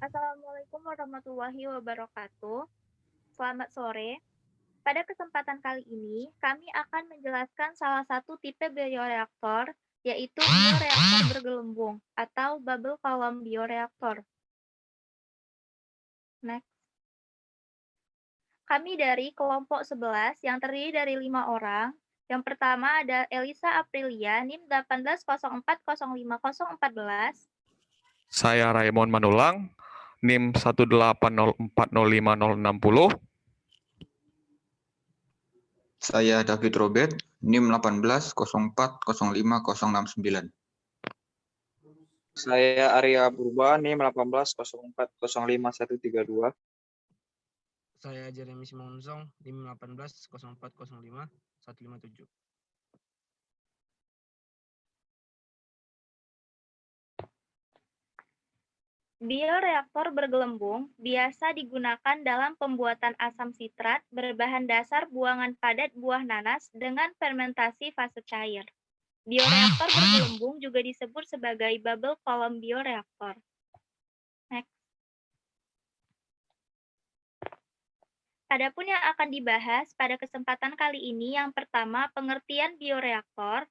Assalamualaikum warahmatullahi wabarakatuh. Selamat sore. Pada kesempatan kali ini, kami akan menjelaskan salah satu tipe bioreaktor, yaitu bioreaktor bergelembung atau bubble column bioreaktor. Next. Kami dari kelompok 11 yang terdiri dari 5 orang. Yang pertama ada Elisa Aprilia, NIM 180405014. Saya Raymond Manulang, NIM 180405060. Saya David Robert, NIM 180405069. Saya Arya Purba, NIM 18040505132. Saya Jeremy Simonsong, NIM 180405157. Bioreaktor bergelembung biasa digunakan dalam pembuatan asam sitrat berbahan dasar buangan padat buah nanas dengan fermentasi fase cair. Bioreaktor bergelembung juga disebut sebagai bubble column bioreaktor. Next. Adapun yang akan dibahas pada kesempatan kali ini yang pertama pengertian bioreaktor,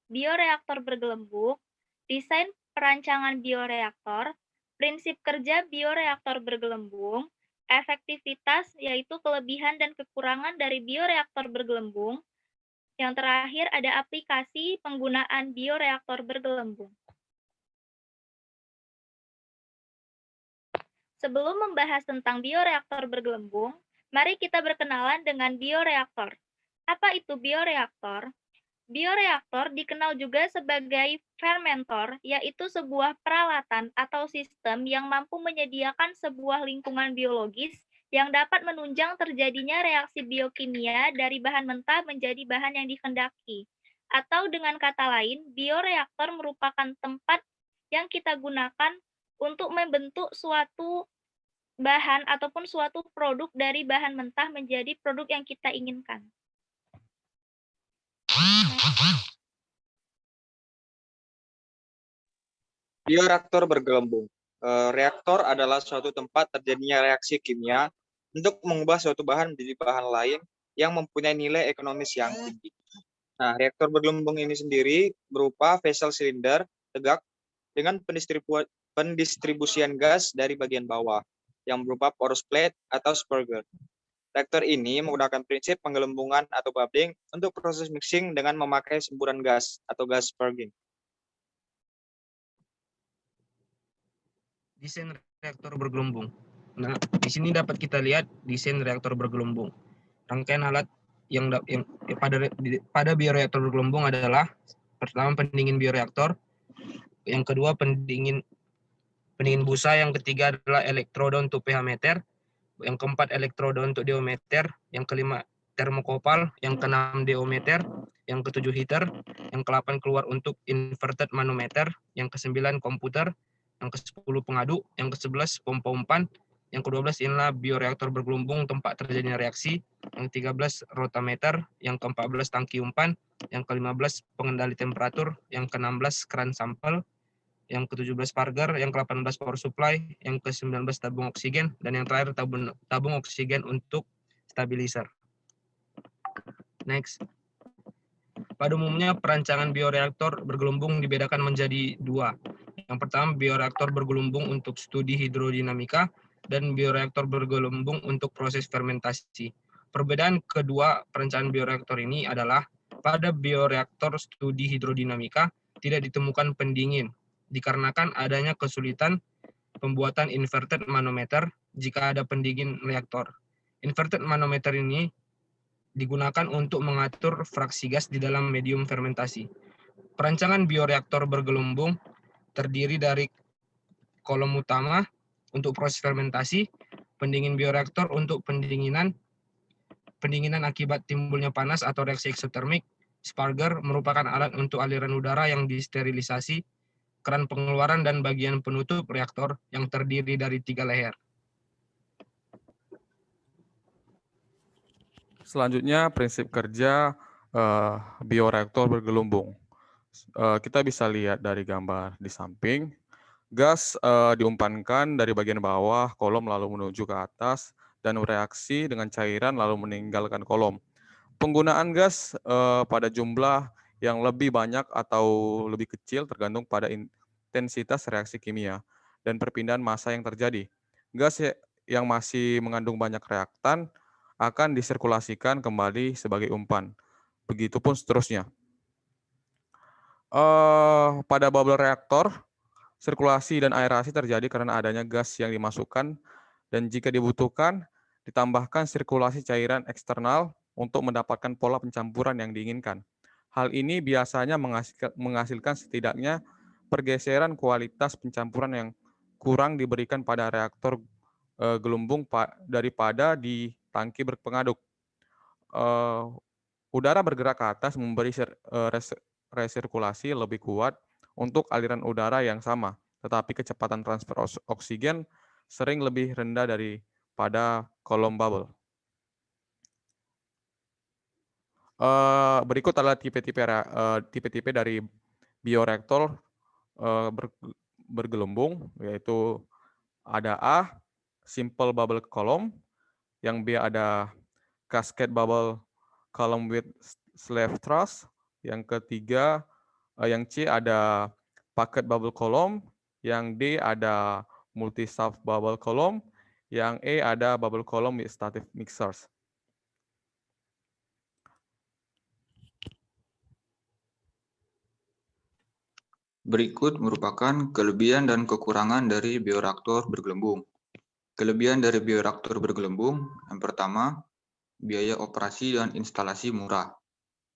bioreaktor bergelembung, desain perancangan bioreaktor, prinsip kerja bioreaktor bergelembung, efektivitas yaitu kelebihan dan kekurangan dari bioreaktor bergelembung. Yang terakhir ada aplikasi penggunaan bioreaktor bergelembung. Sebelum membahas tentang bioreaktor bergelembung, mari kita berkenalan dengan bioreaktor. Apa itu bioreaktor? Bioreaktor dikenal juga sebagai fermentor, yaitu sebuah peralatan atau sistem yang mampu menyediakan sebuah lingkungan biologis yang dapat menunjang terjadinya reaksi biokimia dari bahan mentah menjadi bahan yang dikehendaki. Atau dengan kata lain, bioreaktor merupakan tempat yang kita gunakan untuk membentuk suatu bahan ataupun suatu produk dari bahan mentah menjadi produk yang kita inginkan. Bioreaktor bergelembung. Reaktor adalah suatu tempat terjadinya reaksi kimia untuk mengubah suatu bahan menjadi bahan lain yang mempunyai nilai ekonomis yang tinggi. Nah, reaktor bergelembung ini sendiri berupa vessel silinder tegak dengan pendistribusian gas dari bagian bawah yang berupa porous plate atau spurger. Reaktor ini menggunakan prinsip penggelembungan atau bubbling untuk proses mixing dengan memakai semburan gas atau gas spurging. Desain reaktor bergelembung. Nah, di sini dapat kita lihat desain reaktor bergelembung. Rangkaian alat yang pada bioreaktor bergelembung adalah pertama pendingin bioreaktor, yang kedua pendingin busa, yang ketiga adalah elektroda untuk pH meter, yang keempat elektroda untuk diometer, yang kelima termokopal, yang keenam diometer, yang ketujuh heater, yang ke-8 keluar untuk inverted manometer, yang ke-9 komputer, yang ke-10 pengadu, yang ke-11 pompa umpan, yang ke-12 inilah bioreaktor bergelembung tempat terjadinya reaksi, yang ke-13 rotameter, yang ke-14 tangki umpan, yang ke-15 pengendali temperatur, yang ke-16 keran sampel, yang ke-17 parger, yang ke-18 power supply, yang ke-19 tabung oksigen, dan yang terakhir tabung oksigen untuk stabilizer. Next. Pada umumnya perancangan bioreaktor bergelembung dibedakan menjadi dua. Yang pertama bioreaktor bergelembung untuk studi hidrodinamika dan bioreaktor bergelembung untuk proses fermentasi. Perbedaan kedua perencanaan bioreaktor ini adalah pada bioreaktor studi hidrodinamika tidak ditemukan pendingin dikarenakan adanya kesulitan pembuatan inverted manometer jika ada pendingin reaktor. Inverted manometer ini digunakan untuk mengatur fraksi gas di dalam medium fermentasi. Perancangan bioreaktor bergelembung terdiri dari kolom utama untuk proses fermentasi, pendingin bioreaktor untuk pendinginan akibat timbulnya panas atau reaksi eksotermik, sparger merupakan alat untuk aliran udara yang disterilisasi, keran pengeluaran dan bagian penutup reaktor yang terdiri dari 3 leher. Selanjutnya prinsip kerja bioreaktor bergelembung. Kita bisa lihat dari gambar di samping. Gas diumpankan dari bagian bawah kolom lalu menuju ke atas dan bereaksi dengan cairan lalu meninggalkan kolom. Penggunaan gas pada jumlah yang lebih banyak atau lebih kecil tergantung pada intensitas reaksi kimia dan perpindahan massa yang terjadi. Gas yang masih mengandung banyak reaktan akan disirkulasikan kembali sebagai umpan. Begitupun seterusnya. Pada bubble reaktor, sirkulasi dan aerasi terjadi karena adanya gas yang dimasukkan dan jika dibutuhkan, ditambahkan sirkulasi cairan eksternal untuk mendapatkan pola pencampuran yang diinginkan. Hal ini biasanya menghasilkan setidaknya pergeseran kualitas pencampuran yang kurang diberikan pada reaktor gelembung daripada di tangki berpengaduk. Udara bergerak ke atas memberi resirkulasi lebih kuat untuk aliran udara yang sama, tetapi kecepatan transfer oksigen sering lebih rendah daripada kolom bubble. Berikut adalah tipe-tipe dari bioreaktor bergelembung, yaitu ada A, simple bubble column, yang B ada cascade bubble column with slave truss, yang ketiga, yang C ada packet bubble column, yang D ada multi-shaft bubble column, yang E ada bubble column with static mixers. Berikut merupakan kelebihan dan kekurangan dari bioreaktor bergelembung. Kelebihan dari bioreaktor bergelembung, yang pertama, biaya operasi dan instalasi murah.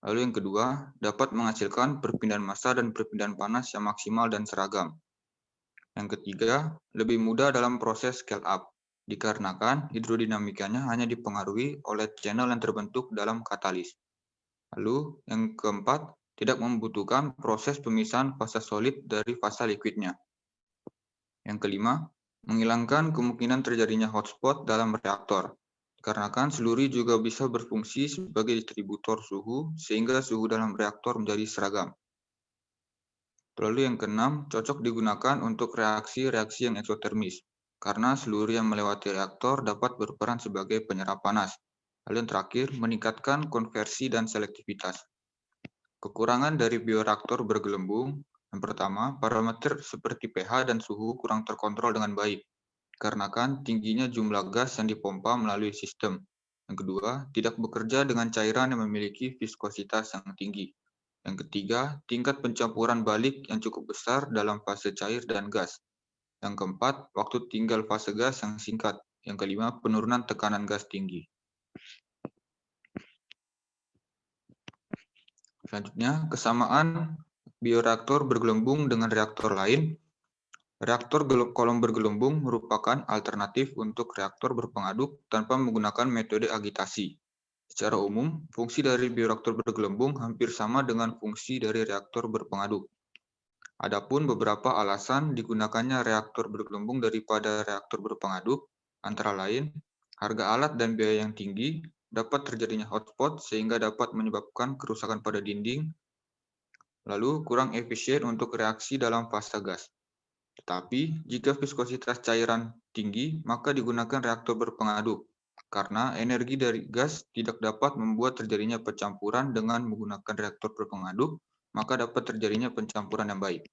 Lalu yang kedua, dapat menghasilkan perpindahan massa dan perpindahan panas yang maksimal dan seragam. Yang ketiga, lebih mudah dalam proses scale up, dikarenakan hidrodinamikanya hanya dipengaruhi oleh channel yang terbentuk dalam katalis. Lalu yang keempat, tidak membutuhkan proses pemisahan fasa solid dari fasa liquidnya. Yang kelima, menghilangkan kemungkinan terjadinya hotspot dalam reaktor, dikarenakan seluri juga bisa berfungsi sebagai distributor suhu sehingga suhu dalam reaktor menjadi seragam. Lalu yang keenam, cocok digunakan untuk reaksi-reaksi yang eksotermis, karena seluri yang melewati reaktor dapat berperan sebagai penyerap panas. Lalu yang terakhir, meningkatkan konversi dan selektivitas. Kekurangan dari bioreaktor bergelembung, yang pertama, parameter seperti pH dan suhu kurang terkontrol dengan baik, dikarenakan tingginya jumlah gas yang dipompa melalui sistem. Yang kedua, tidak bekerja dengan cairan yang memiliki viskositas yang tinggi. Yang ketiga, tingkat pencampuran balik yang cukup besar dalam fase cair dan gas. Yang keempat, waktu tinggal fase gas yang singkat. Yang kelima, penurunan tekanan gas tinggi. Selanjutnya, kesamaan bioreaktor bergelembung dengan reaktor lain. Reaktor kolom bergelembung merupakan alternatif untuk reaktor berpengaduk tanpa menggunakan metode agitasi. Secara umum, fungsi dari bioreaktor bergelembung hampir sama dengan fungsi dari reaktor berpengaduk. Adapun beberapa alasan digunakannya reaktor bergelembung daripada reaktor berpengaduk, antara lain, harga alat dan biaya yang tinggi, dapat terjadinya hotspot sehingga dapat menyebabkan kerusakan pada dinding, lalu kurang efisien untuk reaksi dalam fase gas. Tetapi, jika viskositas cairan tinggi, maka digunakan reaktor berpengaduk, karena energi dari gas tidak dapat membuat terjadinya pencampuran dengan menggunakan reaktor berpengaduk, maka dapat terjadinya pencampuran yang baik.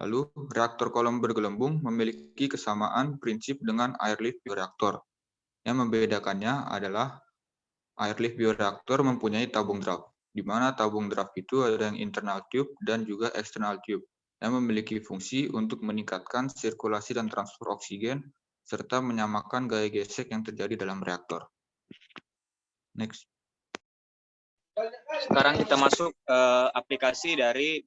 Lalu, reaktor kolom bergelembung memiliki kesamaan prinsip dengan airlift bioreaktor. Yang membedakannya adalah airlift bioreaktor mempunyai tabung draft, di mana tabung draft itu ada yang internal tube dan juga external tube, yang memiliki fungsi untuk meningkatkan sirkulasi dan transfer oksigen, serta menyamakan gaya gesek yang terjadi dalam reaktor. Next. Sekarang kita masuk aplikasi dari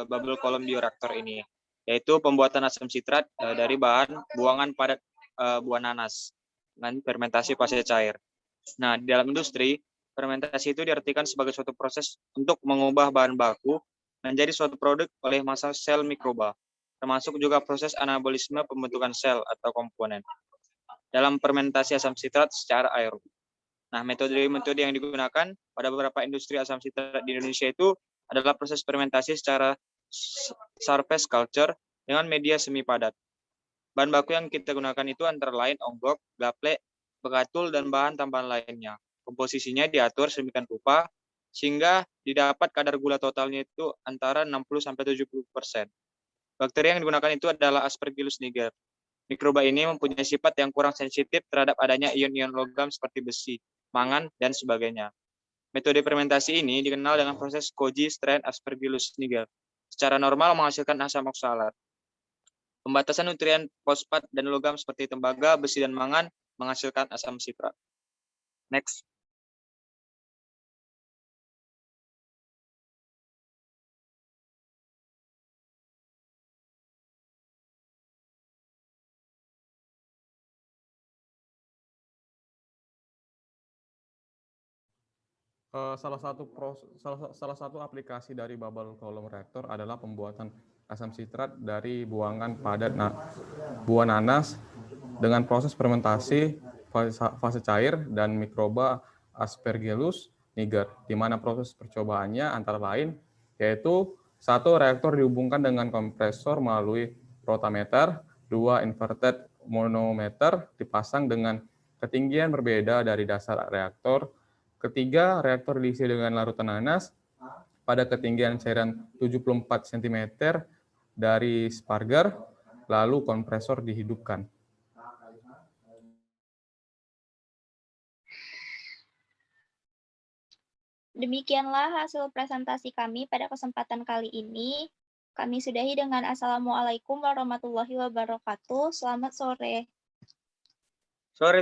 bubble column bioreaktor ini, yaitu pembuatan asam sitrat dari bahan buangan padat buah nanas dengan fermentasi fase cair. Nah, di dalam industri, fermentasi itu diartikan sebagai suatu proses untuk mengubah bahan baku menjadi suatu produk oleh massa sel mikroba, termasuk juga proses anabolisme pembentukan sel atau komponen dalam fermentasi asam sitrat secara aerob. Nah, metode yang digunakan pada beberapa industri asam sitrat di Indonesia itu adalah proses fermentasi secara surface culture dengan media semi padat. Bahan baku yang kita gunakan itu antara lain onggok, gaplek, bekatul, dan bahan tambahan lainnya. Komposisinya diatur sedemikian rupa sehingga didapat kadar gula totalnya itu antara 60-70%. Bakteri yang digunakan itu adalah Aspergillus niger. Mikroba ini mempunyai sifat yang kurang sensitif terhadap adanya ion-ion logam seperti besi, mangan, dan sebagainya. Metode fermentasi ini dikenal dengan proses Koji strain Aspergillus niger. Secara normal menghasilkan asam oksalat. Pembatasan nutrien fosfat dan logam seperti tembaga, besi, dan mangan menghasilkan asam sitrat. Next. Salah satu aplikasi dari bubble column reactor adalah pembuatan asam sitrat dari buangan padat buah nanas dengan proses fermentasi fase cair dan mikroba Aspergillus niger, di mana proses percobaannya antara lain yaitu 1. Reaktor dihubungkan dengan kompresor melalui rotameter, 2. Inverted manometer dipasang dengan ketinggian berbeda dari dasar reaktor. Ketiga, reaktor diisi dengan larutan nanas pada ketinggian cairan 74 cm dari sparger, lalu kompresor dihidupkan. Demikianlah hasil presentasi kami pada kesempatan kali ini. Kami sudahi dengan Assalamualaikum warahmatullahi wabarakatuh. Selamat sore. Sore